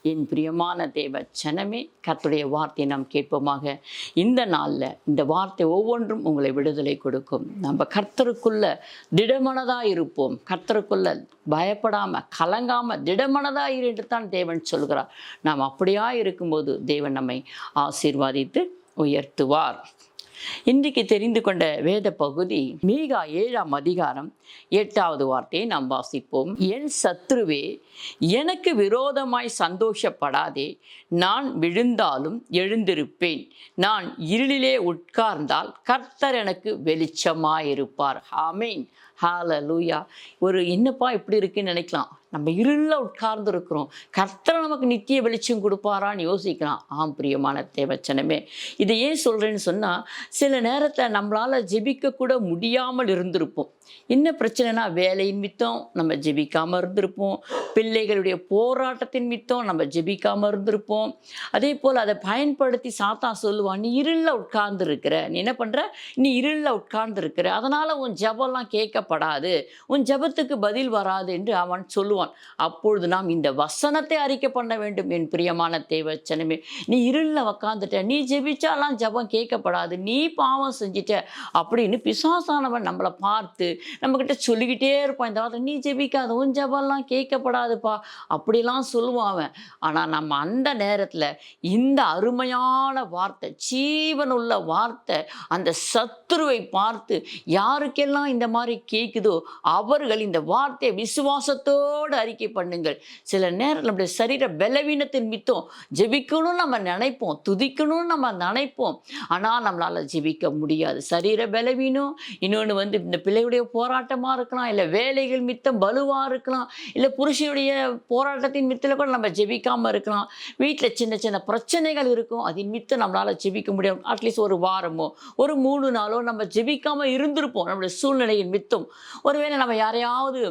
என் பிரியமான தேவ ஜனமே, கர்த்தருடைய வார்த்தையை நாம் கேட்போமாக. இந்த நாளில் இந்த வார்த்தை ஒவ்வொன்றும் உங்களை விடுதலை கொடுக்கும். நம்ம கர்த்தருக்குள்ள திடமனதாக இருப்போம். கர்த்தருக்குள்ள பயப்படாமல் கலங்காமல் திடமனதாக இரு என்று தான் தேவன் சொல்கிறார். நாம் அப்படியா இருக்கும்போது தேவன் நம்மை ஆசீர்வாதித்து உயர்த்துவார். இன்றைக்கு தெரிந்து கொண்ட வேத பகுதி மீகா 7ஆம் அதிகாரம் 8வது வார்த்தையை நாம் வாசிப்போம். என் சத்துருவே, எனக்கு விரோதமாய் சந்தோஷப்படாதே. நான் விழுந்தாலும் எழுந்திருப்பேன். நான் இருளிலே உட்கார்ந்தால் கர்த்தர் எனக்கு வெளிச்சமாயிருப்பார். ஆமேன். ஹalleluya. ஒரு என்னப்பா இப்படி இருக்குன்னு நினைக்கலாம். நம்ம இருளில் உட்கார்ந்து இருக்கிறோம், கர்த்தர் நமக்கு நித்திய வெளிச்சம் கொடுப்பாரான்னு யோசிக்கலாம். பிரியமான தேவச்சனமே, இதை ஏன் சொல்கிறேன்னு சொன்னால், சில நேரத்தில் நம்மளால் ஜெபிக்க கூட முடியாமல் இருந்திருப்போம். என்ன பிரச்சனைனா, வேலையின் மித்தம் நம்ம ஜெபிக்காமல் இருந்திருப்போம், பிள்ளைகளுடைய போராட்டத்தின் மித்தம் நம்ம ஜெபிக்காமல் இருந்திருப்போம். அதே போல் அதை பயன்படுத்தி சாத்தான் சொல்லுவான், நீ இருளில் உட்கார்ந்து இருக்கிற, நீ என்ன பண்ணுற, நீ இருளில் உட்கார்ந்து இருக்கிற, அதனால் உன் ஜெபம்லாம் கேட்கப்படாது, உன் ஜெபத்துக்கு பதில் வராது என்று அவன் சொல்லுவான். அப்பொழுது நாம் இந்த வசனத்தை அறிக்கை பண்ண வேண்டும். என் பிரியமான தேவச்சனமே, நீ இருளில் உட்காந்துட்ட, நீ ஜெபிச்சாலாம் ஜெபம் கேட்கப்படாது, நீ பாவம் செஞ்சிட்ட அப்படின்னு பிசாசானவன் நம்மளை பார்த்து நம்மக்கிட்ட சொல்லிக்கிட்டே இருப்பான். இந்த வார்த்தை, நீ ஜெபிக்காத, உன் ஜெபம்லாம் கேட்கப்படாதுப்பா அப்படிலாம் சொல்லுவான். ஆனால் நம்ம அந்த நேரத்தில் இந்த அருமையான வார்த்தை, ஜீவனுள்ள வார்த்தை, அந்த சத்துருவை பார்த்து யாருக்கெல்லாம் இந்த மாதிரி கேட்குதோ அவர்கள் இந்த வார்த்தையை விசுவாசத்தோடு அறிக்கை பண்ணுங்கள். சில நேரம் நம்முடைய சரீர பலவீனத்தின் மித்தம் ஜெபிக்கணும்னு நம்ம நினைப்போம், துதிக்கணும்னு நம்ம நினைப்போம், ஆனால் நம்மளால் ஜெபிக்க முடியாது. சரீர பலவீனம், இன்னொன்று இந்த பிள்ளையுடைய போராட்டமாக இருக்கலாம், இல்லை வேலைகள் மித்தம் பலுவாக இருக்கலாம், இல்லை புருஷனுடைய போராட்டத்தின் மித்தில் கூட நம்ம ஜெபிக்காமல் இருக்கலாம், வீட்டில் சின்ன சின்ன பிரச்சனைகள் இருக்கும், அதன் மித்தம் நம்மளால் ஜெபிக்க முடியும். அட்லீஸ்ட் ஒரு வாரமோ ஒரு 3 நாளோ நம்ம ஜெபிக்காமல் இருந்திருப்போம். நம்மளுடைய சூழ்நிலையின் மித்தம் ஒருவேளை நம்ம யாரையாவது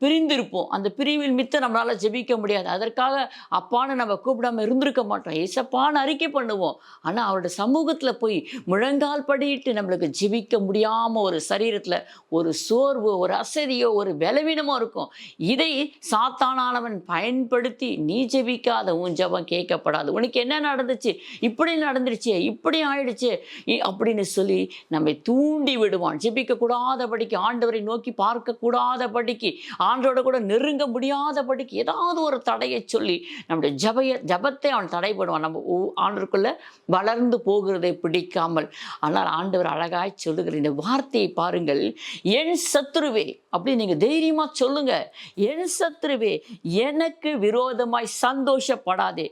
பிரிந்திருப்போம், அந்த பிரிவில் மித்தம் நம்மளால் ஜெபிக்க முடியாது. அதற்காக அப்பான்னு நம்ம கூப்பிடாமல் இருந்திருக்க மாட்டோம், ஏசப்பான்னு அறிக்கை பண்ணுவோம். ஆனால் அவருடைய சமூகத்தில் போய் முழங்கால் படிட்டு நம்மளுக்கு ஜெபிக்க முடியாமல் ஒரு சரீரத்தில் ஒரு சோர்வு, ஒரு அசதியோ, ஒரு பலவீனமோ இருக்கும். இதை சாத்தானானவன் பயன்படுத்தி, நீ ஜெபிக்காத, உன் ஜெபம் கேட்கப்படாது, உனக்கு என்ன நடந்துச்சு, இப்படி நடந்துருச்சு, இப்படி ஆயிடுச்சு அப்படின்னு சொல்லி நம்மை தூண்டி விடுவான். ஜெபிக்கக்கூடாதபடிக்கு, ஆண்டவரை நோக்கி பார்க்கக்கூடாதபடிக்கு, ஆண்டோட கூட நெருங்க முடியாதபடிக்கு ஏதாவது ஒரு தடையை சொல்லி நம்முடைய ஜபத்தை அவன் தடைப்படுவான். நம்ம ஆண்டவருக்குள்ள வளர்ந்து போகிறதை பிடிக்காமல். ஆனால் ஆண்டவர் அழகாய் சொல்லுகிற இந்த வார்த்தையை பாருங்கள். என் சத்துருவே, அப்படி நீங்க தைரியமா சொல்லுங்க. என் சத்துருவே, எனக்கு விரோதமாய் சந்தோஷப்படாதே.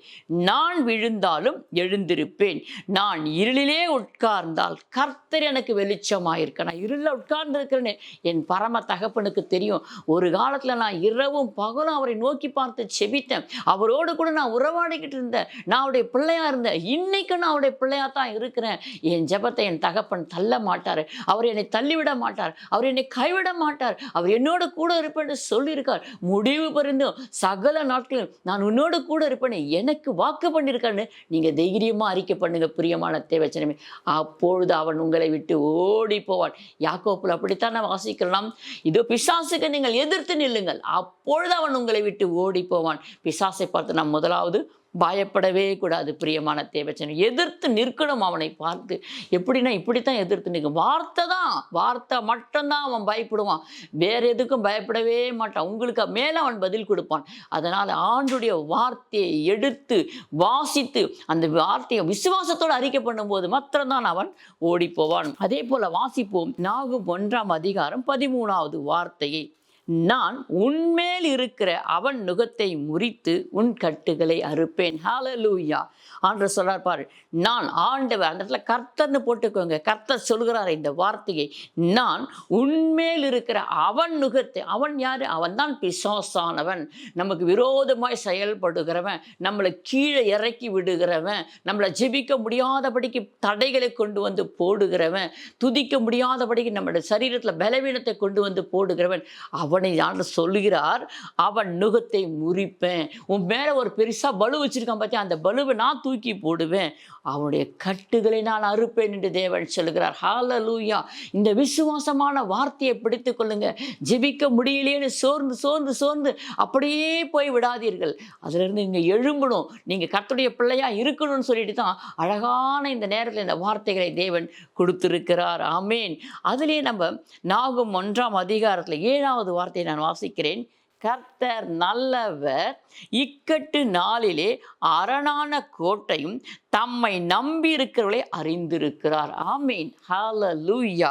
நான் விழுந்தாலும் எழுந்திருப்பேன். நான் இருளிலே உட்கார்ந்தால் கர்த்தர் எனக்கு வெளிச்சமாயிருக்க. நான் இருளில் உட்கார்ந்து இருக்கிறேன்னு என் பரம தகப்பனுக்கு தெரியும். ஒரு காலத்தில் நான் இரவும் பகலும் அவரை நோக்கி பார்த்து செபித்தேன், அவரோடு கூட நான் உறவாடிக்கிட்டு இருந்தேன், நான் அவருடைய பிள்ளையா இருந்தேன். இன்னைக்கு நான் அவருடைய பிள்ளையா தான் இருக்கிறேன். என் ஜெபத்தை என் தகப்பன் தள்ள மாட்டார், அவர் என்னை தள்ளிவிட மாட்டார், அவர் என்னை கைவிட மாட்டார், அவர் என்னோட கூட இருப்பேன்னு சொல்லியிருக்கார். முடிவு பரிந்தும் சகல நாட்களும் நான் உன்னோடு கூட இருப்பேன்னு எனக்கு வாக்கு பண்ணியிருக்காருன்னு நீங்க தைரியமா அறிக்கை பண்ணுங்க. பிரியமான தேவச்சனமே, அப்பொழுது அவன் உங்களை விட்டு ஓடி போவான். யாக்கோப்புல அப்படித்தான் நான் வாசிக்கலாம். இதோ பிசாசுக்கு நீங்கள் எதிர்த்து நில்லுங்கள், அப்பொழுது அவன் உங்களை விட்டு ஓடி போவான். பிசாசை பார்த்து நாம் முதலாவது பயப்படவே கூடாது. பிரியமான தேவச்சனம், எதிர்த்து நிற்கணும். அவனை பார்த்து எப்படின்னா, இப்படித்தான் எதிர்த்து நிற்கும். வார்த்தை மட்டும்தான் அவன் பயப்படுவான், வேற எதுக்கும் பயப்படவே மாட்டான். உங்களுக்கு மேலே அவன் பதில் கொடுப்பான். அதனால் ஆண்டுடைய வார்த்தையை எடுத்து வாசித்து அந்த வார்த்தையை விசுவாசத்தோடு அறிக்கை பண்ணும்போது மாத்திரம்தான் அவன் ஓடி போவான். அதே போல வாசிப்போம். நாகும் 1ஆம் அதிகாரம் 13வது வார்த்தையை, நான் உன்மேல் இருக்கிற அவன் நுகத்தை முறித்து உன் கட்டுகளை அறுப்பேன். ஹalleluya. ஆண்டவர் சொல்றார் பாரு, நான் ஆண்டவர். அந்த இடத்துல கர்த்தர்னு போட்டுக்கோங்க. கர்த்தர் சொல்கிறார் இந்த வார்த்தையை, நான் உன்மேல் இருக்கிற அவன் நுகத்தை. அவன் யாரு? அவன் தான் பிசாசானவன், நமக்கு விரோதமாய் செயல்படுகிறவன், நம்மளை கீழே இறக்கி விடுகிறவன், நம்மளை ஜெபிக்க முடியாதபடிக்கு தடைகளை கொண்டு வந்து போடுகிறவன், துதிக்க முடியாதபடிக்கு நம்மளுடைய சரீரத்தில் பலவீனத்தை கொண்டு வந்து போடுகிறவன். அவன் அவனை ஆண்டவர் சொல்லுகிறார், அவன் நுகத்தை முறிப்பேன். உன் மேலே ஒரு பெருசாக பலு வச்சிருக்கான் பார்த்தியா, அந்த பலுவை நான் தூக்கி போடுவேன், அவனுடைய கட்டுகளை நான் அறுப்பேன் என்று தேவன் சொல்லுகிறார். ஹல்லேலூயா. இந்த விசுவாசமான வார்த்தையை பிடித்துக் கொள்ளுங்க. ஜெபிக்க முடியலையேன்னு சோர்ந்து சோர்ந்து சோர்ந்து அப்படியே போய் விடாதீர்கள். அதிலிருந்து நீங்கள் எழும்பணும், நீங்கள் கர்த்தருடைய பிள்ளையா இருக்கணும்னு சொல்லிட்டு தான் அழகான இந்த நேரத்தில் இந்த வார்த்தைகளை தேவன் கொடுத்திருக்கிறார். ஆமேன். அதிலே நம்ம நாகும் 1ஆம் அதிகாரத்தில் 7வது வார்த்தையை நான் வாசிக்கிறேன். கர்த்தர் நல்லவர், இக்கட்டு நாளிலே அரணான கோட்டையும், தம்மை நம்பி இருக்கிறவர்களை அறிந்திருக்கிறார். ஆமீன். ஹல்லேலூயா.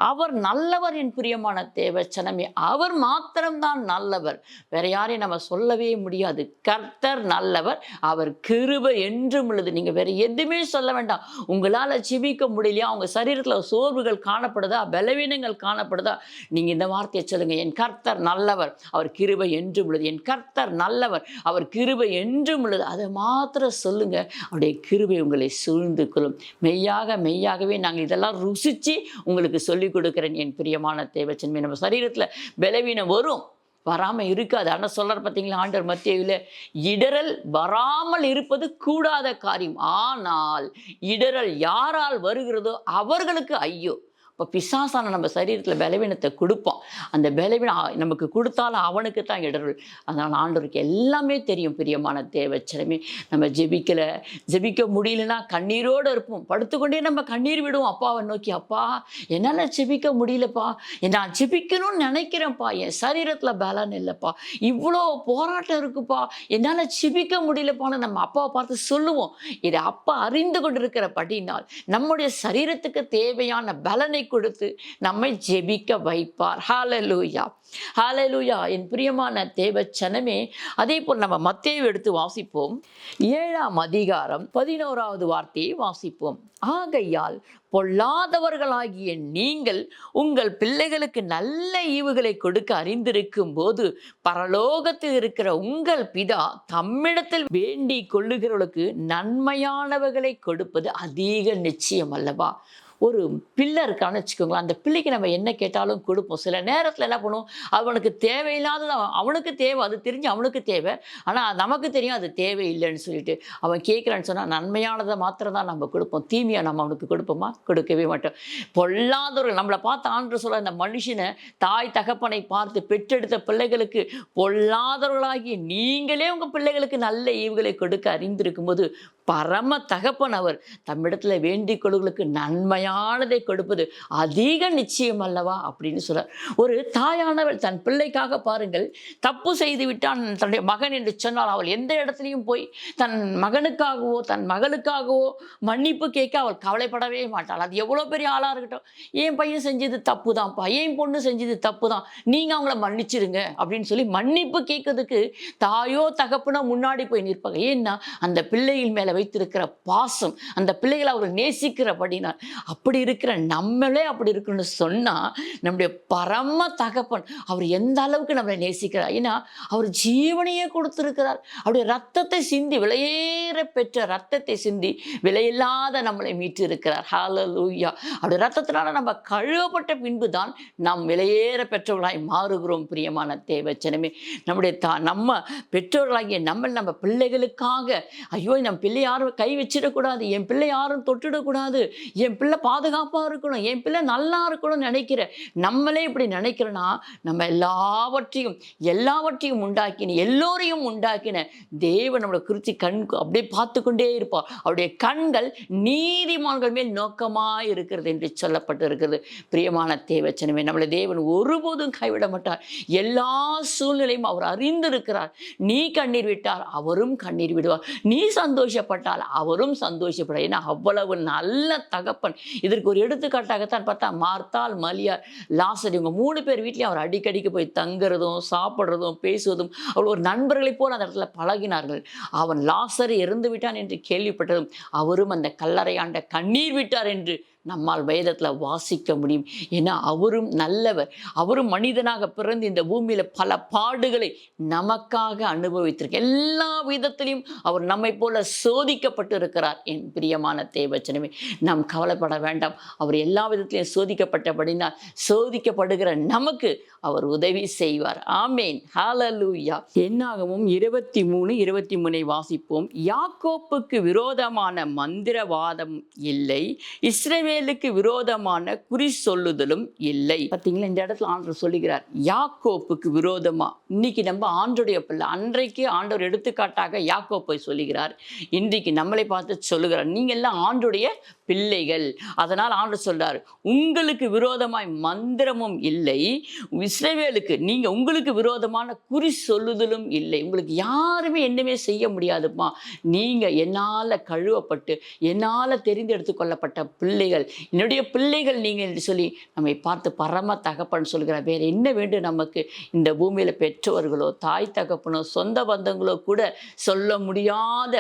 அவர் நல்லவர் என் பிரியமான தேவச்சனமே. அவர் மாத்திரம்தான் நல்லவர், வேற யாரையும் நம்ம சொல்லவே முடியாது. கர்த்தர் நல்லவர், அவர் கிருபை என்றும் உள்ளது. நீங்க வேற எதுவுமே சொல்ல வேண்டாம். உங்களால் ஜெபிக்க முடியலையா, உங்க சரீரத்தில் சோர்வுகள் காணப்படுதா, பலவீனங்கள் காணப்படுதா, நீங்க இந்த வார்த்தையை சொல்லுங்க, என் கர்த்தர் நல்லவர், அவர் கிருபை என்றும் உள்ளது. என் கர்த்தர் நல்லவர், அவர் கிருபை என்றும் உள்ளது. அதை மாத்திரம் சொல்லுங்க, அவருடைய கிருபை உங்களை சூழ்ந்து கொள்ளும். மெய்யாகவே நாங்கள் இதெல்லாம் ருசிச்சு உங்களுக்கு சொல்லிக் கொடுக்கிறேன் என் பிரியமான தேவச்சன்மை. நம்ம சரீரத்தில் பலவீனம் வரும், வராமல் இருக்காது. ஆனால் சொல்கிறார் பார்த்தீங்களா ஆண்டவர் மத்தேயுவில், இடரல் வராமல் இருப்பது கூடாத காரியம், ஆனால் இடரல் யாரால் வருகிறதோ அவர்களுக்கு ஐயோ. இப்போ பிசாசான நம்ம சரீரத்தில் பலவீனத்தை கொடுப்போம். அந்த பலவீனம் நமக்கு கொடுத்தாலும் அவனுக்கு தான் இடர்கள். அதனால் ஆண்டவருக்கு எல்லாமே தெரியும். பிரியமான தேவச்சனமே, நம்ம ஜெபிக்க முடியலன்னா கண்ணீரோடு இருப்போம். படுத்துக்கொண்டே நம்ம கண்ணீர் விடுவோம் அப்பாவை நோக்கி. அப்பா, என்னால் ஜெபிக்க முடியலப்பா, நான் ஜெபிக்கணும்னு நினைக்கிறேன்ப்பா, என் சரீரத்தில் பலன் இல்லைப்பா, இவ்வளோ போராட்டம் இருக்குப்பா, என்னால் ஜெபிக்க முடியலப்பான்னு நம்ம அப்பாவை பார்த்து சொல்லுவோம். இதை அப்பா அறிந்து கொண்டிருக்கிற படினால் நம்முடைய சரீரத்துக்கு தேவையான பலனை கொடுத்து நம்மை ஜெபிக்க வைப்பார். ஹல்லேலூயா, ஹல்லேலூயா. என் பிரியமான தேவச்சனமே, அதே போல் நம்ம மத்தேயு எடுத்து வாசிப்போம். 7ஆம் அதிகாரம் 11வது வார்த்தையை வாசிப்போம். ஆகையால் பொல்லாதவர்களாகிய நீங்கள் உங்கள் பிள்ளைகளுக்கு நல்ல ஈவுகளை கொடுக்க அறிந்திருக்கும் போது பரலோகத்தில் இருக்கிற உங்கள் பிதா தம்மிடத்தில் வேண்டிக் கொள்ளுகிறவர்களுக்கு நன்மையானவர்களை கொடுப்பது அதிக நிச்சயம் அல்லவா. ஒரு பிள்ளை இருக்கான்னு வச்சுக்கோங்களேன், அந்த பிள்ளைக்கு நம்ம என்ன கேட்டாலும் கொடுப்போம். சில நேரத்தில் என்ன பண்ணுவோம், அவனுக்கு தேவையில்லாதது அவனுக்கு தேவை, அது தெரிஞ்சு அவனுக்கு தேவை, ஆனால் நமக்கு தெரியும் அது தேவையில்லைன்னு சொல்லிட்டு அவன் கேட்குறான்னு சொன்னால் நன்மையானதை மாத்திரம் தான் நம்ம கொடுப்போம். தீமையாக நம்ம அவனுக்கு கொடுப்போமா? கொடுக்கவே மாட்டோம். பொல்லாதவர்கள் நம்மளை பார்த்து ஆண்டு சொல்ல, அந்த மனுஷனை தாய் தகப்பனை பார்த்து பெற்றெடுத்த பிள்ளைகளுக்கு பொல்லாதவர்களாகி நீங்களே உங்கள் பிள்ளைகளுக்கு நல்ல ஈவுகளை கொடுக்க அறிந்திருக்கும் போது பரம தகப்பன் அவர் தம்மிடத்துல வேண்டிக் கொள்ளுகளுக்கு நன்மையானதை கொடுப்பது அதிக நிச்சயம் அல்லவா அப்படின்னு சொல்றார். ஒரு தாயானவள் தன் பிள்ளைக்காக பாருங்கள், தப்பு செய்து விட்டான் தன்னுடைய மகன் என்று சொன்னால் அவள் எந்த இடத்துலையும் போய் தன் மகனுக்காகவோ தன் மகளுக்காகவோ மன்னிப்பு கேட்க அவள் கவலைப்படவே மாட்டாள். அது எவ்வளோ பெரிய ஆளாக இருக்கட்டும், என் பையன் செஞ்சது தப்பு தான்ப்பா, என் பொண்ணு செஞ்சது தப்பு தான், நீங்கள் அவங்கள மன்னிச்சிருங்க அப்படின்னு சொல்லி மன்னிப்பு கேட்கறதுக்கு தாயோ தகப்பனோ முன்னாடி போய் நிற்பாங்க. ஏன்னா அந்த பிள்ளைகள் மேலே வைத்திருக்கிற பாசம், அந்த பிள்ளைகளை அவர் நேசிக்கிறபடினால். அப்படி இருக்கிற நம்மளே அப்படி இருக்குன்னு சொன்னால் நம்முடைய பரம தகப்பன் அவர் எந்த அளவுக்கு நம்மளை நேசிக்கிறார். ஏன்னா அவர் ஜீவனையே கொடுத்திருக்கிறார். அவருடைய ரத்தத்தை சிந்தி, விலையேற பெற்ற ரத்தத்தை சிந்தி விலையில்லாத நம்மளை மீட்டு இருக்கிறார். ஹல்லேலூயா. அவருடைய ரத்தத்தினால நம்ம கழுவப்பட்ட பின்பு தான் நாம் விலையேற பெற்றவர்களாய் மாறுகிறோம். பிரியமான தேவச்சனமே, நம்ம பெற்றோர்களாகிய நம்ம பிள்ளைகளுக்காக, ஐயோ நம்ம பிள்ளை யாரும் கை வச்சிடக்கூடாது, என் பிள்ளை யாரும் தொட்டுடக்கூடாது, என் பிள்ளை பாதுகாப்பாக இருக்கணும், என் பிள்ளை நல்லா இருக்கணும்னு நினைக்கிற நம்மளே இப்படி நினைக்கிறோன்னா நம்ம எல்லாவற்றையும் உண்டாக்கின, எல்லோரையும் உண்டாக்கின தேவன் நம்மளை குறித்து அப்படியே பார்த்து கொண்டே இருப்பார். அவருடைய கண்கள் நீதிமான்கள் மேல் நோக்கமாக இருக்கிறது என்று சொல்லப்பட்டு இருக்கிறது. பிரியமான தேவச்சனமே, நம்மளை தேவன் ஒருபோதும் கைவிட மாட்டார். எல்லா சூழ்நிலையும் அவர் அறிந்திருக்கிறார். நீ கண்ணீர் விட்டால் அவரும் கண்ணீர் விடுவார், நீ சந்தோஷப்பட்டால் அவரும் சந்தோஷப்படார். ஏன்னா அவ்வளவு நல்ல தகப்பன். இதற்கு ஒரு எடுத்துக்காட்டாகத்தான் பார்த்தா மார்த்தாள், மரியாள், லாசர், இவங்க 3 பேர் வீட்லையும் அவர் அடிக்கடிக்கு போய் தங்குறதும் சாப்பிட்றதும் பேசுவதும் அவள் ஒரு நண்பர்களைப் போல் அந்த இடத்துல பழகினார்கள். அவன் லாசர் இறந்து விட்டான் என்று கேள்விப்பட்டதும் அவரும் அந்த கல்லறையாண்ட கண்ணீர் விட்டார் என்று நம்மால் வேதத்தில் வாசிக்க முடியும். ஏன்னா அவரும் நல்லவர். அவரும் மனிதனாக பிறந்து இந்த பூமியில் பல பாடுகளை நமக்காக அனுபவித்திருக்க, எல்லா விதத்திலையும் அவர் நம்மை போல சோதிக்கப்பட்டு இருக்கிறார். என் பிரியமான தேவச்சனமே, நாம் கவலைப்பட வேண்டாம். அவர் எல்லா விதத்திலையும் சோதிக்கப்பட்டபடினால் சோதிக்கப்படுகிற நமக்கு அவர் உதவி செய்வார். ஆமேன், ஹல்லேலூயா. என்னாகமம் 23:23 வாசிப்போம். யாக்கோப்புக்கு விரோதமான மந்திரவாதம் இல்லை, இஸ்ரவேலுக்கு விரோதமான குறி சொல்லுதலும் இல்லை. பார்த்தீங்களா, இந்த இடத்துல ஆண்டவர் சொல்லுகிறார் யாக்கோப்புக்கு விரோதமா. இன்னைக்கு நம்ம ஆண்டோடைய பிள்ளை. அன்றைக்கு ஆண்டவர் எடுத்துக்காட்டாக யாக்கோப்பை சொல்லுகிறார். இன்றைக்கு நம்மளை பார்த்து சொல்லுகிறார், நீங்க எல்லாம் ஆண்டுடைய பிள்ளைகள். அதனால் ஆண்டவர் சொல்றார், உங்களுக்கு விரோதமாய் மந்திரமும் இல்லை, இஸ்ரவேலுக்கு நீங்க உங்களுக்கு விரோதமான குறி சொல்லுதலும் இல்லை. உங்களுக்கு யாருமே என்னமே செய்ய முடியாதுப்பா. நீங்க என்னால கழுவப்பட்டு என்னால தெரிந்தெடுத்து கொள்ளப்பட்ட பிள்ளைகள், என்னுடைய பிள்ளைகள் நீங்க என்று சொல்லி நம்மை பார்த்து பரம தகப்பன் சொல்கிறார். வேற என்ன வேண்டும் நமக்கு? இந்த பூமியில பெற்றவர்களோ தாய் தகப்பனோ சொந்த பந்தங்களோ கூட சொல்ல முடியாத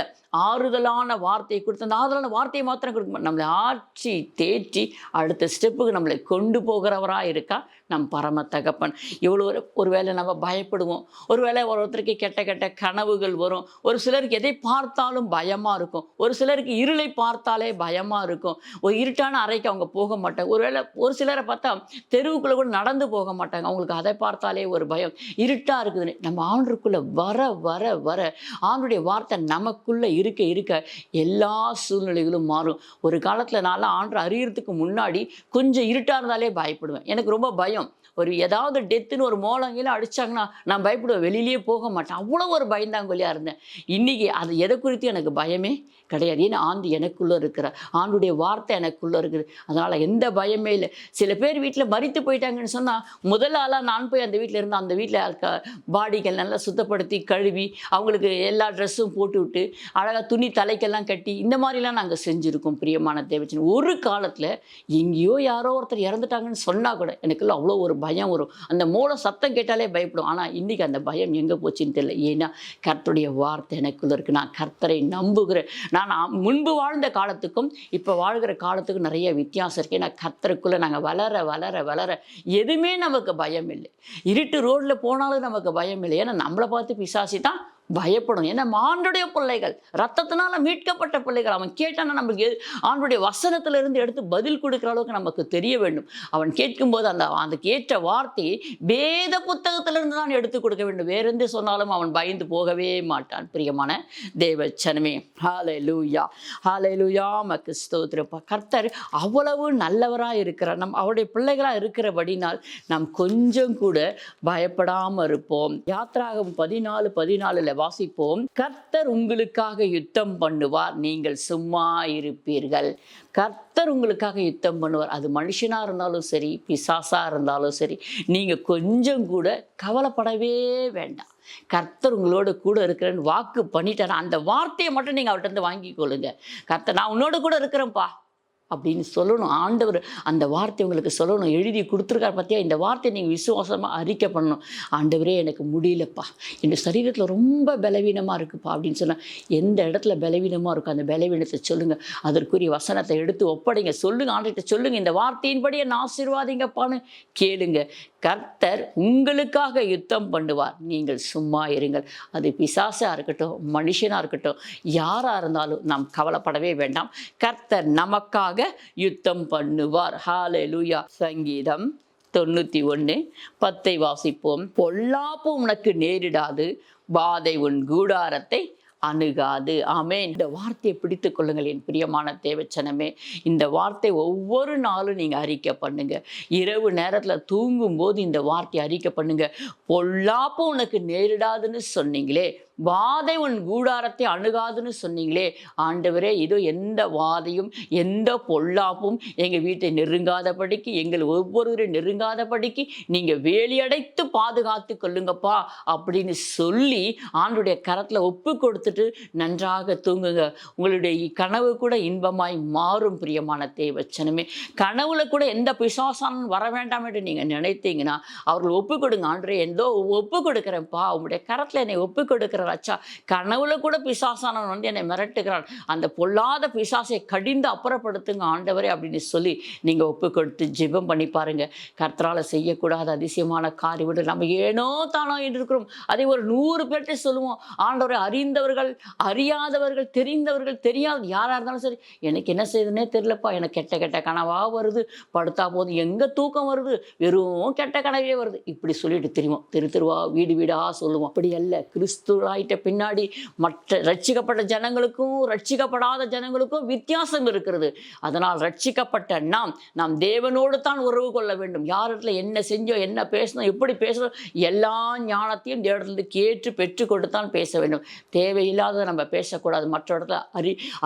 ஆறுதலான வார்த்தையை கொடுத்து, அந்த ஆறுதலான வார்த்தையை மாத்திரம் கொடுக்க, நம்மளை ஆட்சி தேற்றி அடுத்த ஸ்டெப்புக்கு நம்மளை கொண்டு போகிறவராக இருக்கா நம் பரம தகப்பன். இவ்வளோ ஒருவேளை நம்ம பயப்படுவோம், ஒருவேளை ஒருத்தருக்கு கெட்ட கெட்ட கனவுகள் வரும், ஒரு சிலருக்கு எதை பார்த்தாலும் பயமாக இருக்கும், ஒரு சிலருக்கு இருளை பார்த்தாலே பயமாக இருக்கும், ஒரு இருட்டான அறைக்கு அவங்க போக மாட்டாங்க, ஒருவேளை ஒரு சிலரை பார்த்தா தெருவுக்குள்ளே கூட நடந்து போக மாட்டாங்க, அவங்களுக்கு அதை பார்த்தாலே ஒரு பயம், இருட்டாக இருக்குதுன்னு. நம்ம ஆண்டுக்குள்ளே வர வர வர ஆண்டுடைய வார்த்தை நமக்குள்ளே இருக்க இருக்க எல்லா சூழ்நிலைகளும் மாறும். ஒரு காலத்தில் நான்லாம் ஆண்டு அறியறதுக்கு முன்னாடி கொஞ்சம் இருட்டாக இருந்தாலே பயப்படுவேன். எனக்கு ரொம்ப பயம். ஒரு ஏதாவது டெத்துன்னு ஒரு மோளங்கில அடிச்சாங்கன்னா நான் பயப்படுவேன், வெளியிலேயே போக மாட்டேன். அவ்வளோ ஒரு பயந்தாங்கொல்லியாக இருந்தேன். இன்னைக்கு அது எதை குறித்து எனக்கு பயமே கிடையாது. ஏன்னா ஆண்டு எனக்குள்ளே இருக்கிறார், ஆண்டுடைய வார்த்தை எனக்குள்ளே இருக்குது. அதனால் எந்த பயமே இல்லை. சில பேர் வீட்டில் மரித்து போயிட்டாங்கன்னு சொன்னால் முதல் ஆளாக நான் போய் அந்த வீட்டில் இருந்தேன். அந்த வீட்டில் பாடிகள் நல்லா சுத்தப்படுத்தி கழுவி அவங்களுக்கு எல்லா ட்ரெஸ்ஸும் போட்டு விட்டு அழகாக துணி தலைக்கெல்லாம் கட்டி இந்த மாதிரிலாம் நாங்கள் செஞ்சுருக்கோம். பிரியமான தேவச்சன், ஒரு காலத்தில் எங்கேயோ யாரோ ஒருத்தர் இறந்துட்டாங்கன்னு சொன்னால் கூட எனக்குள்ள அவ்வளோ ஒரு பயம் வரும். அந்த மூளை சத்தம் கேட்டாலே பயப்படும். ஆனால் இன்றைக்கி அந்த பயம் எங்கே போச்சுன்னு தெரியல. ஏன்னா கர்த்தருடைய வார்த்தை எனக்குள்ளே இருக்குது. நான் கர்த்தரை நம்புகிறேன். நான் முன்பு வாழ்ந்த காலத்துக்கும் இப்போ வாழ்கிற காலத்துக்கும் நிறைய வித்தியாசம் இருக்குது. ஏன்னா கர்த்தருக்குள்ளே நாங்கள் வளர வளர வளர எதுவுமே நமக்கு பயம் இல்லை. இருட்டு ரோட்டில் போனாலும் நமக்கு பயம் இல்லை. ஏன்னா நம்மளை பார்த்து பிசாசி தான் பயப்படும். ஏன்னா ஆண்டுடைய பிள்ளைகள், ரத்தத்தினால மீட்கப்பட்ட பிள்ளைகள். அவன் கேட்டானா நமக்கு ஆண்டுடைய வசனத்திலிருந்து எடுத்து பதில் கொடுக்குற அளவுக்கு நமக்கு தெரிய வேண்டும். அவன் கேட்கும்போது அதுக்கு ஏற்ற வார்த்தையை வேத புத்தகத்திலிருந்து தான் எடுத்து கொடுக்க வேண்டும். வேற எந்த சொன்னாலும் அவன் பயந்து போகவே மாட்டான். பிரியமான தேவச்சனமே, ஹல்லேலூயா ஹல்லேலூயா. மக்கு ஸ்தோத்திரம். கர்த்தர் அவ்வளவு நல்லவராக இருக்கிறார். அவருடைய பிள்ளைகளாக இருக்கிறபடினால் நாம் கொஞ்சம் கூட பயப்படாமல் இருப்போம். யாத்ராகமம் 14:14 வாசிப்போம். கர்த்தர் உங்களுக்காக யுத்தம் பண்ணுவார், நீங்கள் சும்மா இருப்பீர்கள். கர்த்தர் உங்களுக்காக யுத்தம் பண்ணுவார். அது மனுஷனாக இருந்தாலும் சரி, பிசாசாக இருந்தாலும் சரி, நீங்கள் கொஞ்சம் கூட கவலைப்படவே வேண்டாம். கர்த்தர் உங்களோட கூட இருக்கிறேன்னு வாக்கு பண்ணிட்டாரா, அந்த வார்த்தையை மட்டும் நீங்கள் அவர்கிட்ட இருந்து வாங்கி கொள்ளுங்க. கர்த்தர் நான் உன்னோட கூட இருக்கிறேன்ப்பா அப்படின்னு சொல்லணும். ஆண்டவர் அந்த வார்த்தை உங்களுக்கு சொல்லணும். எழுதி கொடுத்துருக்காரு பார்த்தியா, இந்த வார்த்தையை நீங்கள் விசுவாசமாக அறிக்கை பண்ணணும். ஆண்டவரே எனக்கு முடியலப்பா, என் சரீரத்தில் ரொம்ப பலவீனமாக இருக்குப்பா அப்படின்னு சொன்னால், எந்த இடத்துல பலவீனமாக இருக்கும் அந்த பலவீனத்தை சொல்லுங்கள். அதற்குரிய வசனத்தை எடுத்து ஒப்படைங்க, சொல்லுங்கள், ஆண்டவர்கிட்ட சொல்லுங்கள், இந்த வார்த்தையின்படியே நான் ஆசீர்வாதிங்கப்பான்னு கேளுங்க. கர்த்தர் உங்களுக்காக யுத்தம் பண்ணுவார், நீங்கள் சும்மா இருங்கள். அது பிசாசாக இருக்கட்டும், மனுஷனாக இருக்கட்டும், யாராக இருந்தாலும் நாம் கவலைப்படவே வேண்டாம். கர்த்தர் நமக்காக யுத்தம் பண்ணுவார். ஹல்லேலூயா. சங்கீதம் 91:10 வாசிப்போம். பொல்லாப்பு உனக்கு நேரிடாது, வாதை உன் கூடாரத்தை அணுகாது. ஆமென். இந்த வார்த்தையை பிடித்து கொள்ளுங்கள் என் பிரியமான தேவச்சனமே. இந்த வார்த்தை ஒவ்வொரு நாளும் நீங்கள் அறிக்கை பண்ணுங்க. இரவு நேரத்தில் தூங்கும்போது இந்த வார்த்தையை அறிக்கை பண்ணுங்க. பொல்லாப்பு உனக்கு நேரிடாதுன்னு சொன்னீங்களே, வாதை உன் கூடாரத்தை அணுகாதுன்னு சொன்னீங்களே, ஆண்டவரே இதோ எந்த வாதையும் எந்த பொல்லாப்பும் எங்கள் வீட்டை நெருங்காதபடிக்கு, எங்கள் ஒவ்வொருவரையும் நெருங்காதபடிக்கு நீங்கள் வேலியடைத்து பாதுகாத்து கொள்ளுங்கப்பா அப்படின்னு சொல்லி ஆண்டுடைய கரத்தில் ஒப்பு கொடுத்துட்டு நன்றாக தூங்குங்க. உங்களுடைய கனவு கூட இன்பமாய் மாறும். பிரியமான தேவச்சனமே, கனவுல கூட எந்த பிசாசானும் வர வேண்டாம் என்று நீங்கள் நினைத்தீங்கன்னா அவர்கள் ஒப்பு கொடுங்க. ஆண்டவரே எந்தோ ஒப்பு கொடுக்குறேன்ப்பா, உங்களுடைய கரத்தில் என்னை ஒப்பு கொடுக்குற ராஜா, கனவுல கூட பிசாசானவன் வந்து என்னை மிரட்டுகிறான், அந்த பொல்லாத பிசாசை கடிந்து அப்புறப்படுத்துங்க ஆண்டவரே அப்படின்னு சொல்லி நீங்கள் ஒப்பு கொடுத்து ஜெபம் பண்ணி பாருங்க. கர்த்தரால் செய்யக்கூடாத அதிசயமான காரியம் விட நம்ம ஏனோ தானோ இருக்கிறோம். அதை ஒரு 100 பேர்கிட்ட சொல்லுவோம். ஆண்டவரை அறிந்தவர்கள், அறியாதவர்கள், தெரிந்தவர்கள், தெரியாத யாராக இருந்தாலும் சரி, எனக்கு என்ன செய்யுதுன்னே தெரியலப்பா, எனக்கு கெட்ட கெட்ட கனவாக வருது, படுத்தா போதும் எங்கே தூக்கம் வருது, வெறும் கெட்ட கனவே வருது, இப்படி சொல்லிட்டு தெரியும் தெருவா வீடு வீடாக சொல்லுவோம். அப்படி அல்ல. கிறிஸ்துவாயிட்ட பின்னாடி மற்ற ரட்சிக்கப்பட்ட ஜனங்களுக்கும் ரட்சிக்கப்படாத ஜனங்களுக்கும் வித்தியாசம் இருக்கிறது. அதனால் ரட்சிக்கப்பட்ட நாம் தேவனோடு தான் உறவு கொள்ள வேண்டும். யாரிடத்துல என்ன செஞ்சோம், என்ன பேசணும், எப்படி பேசணும், எல்லா ஞானத்தையும் தேவனிடத்துல கேட்டு பெற்று கொடுத்தான் பேச வேண்டும். தேவையில்லாத நம்ம பேசக்கூடாது. மற்ற இடத்துல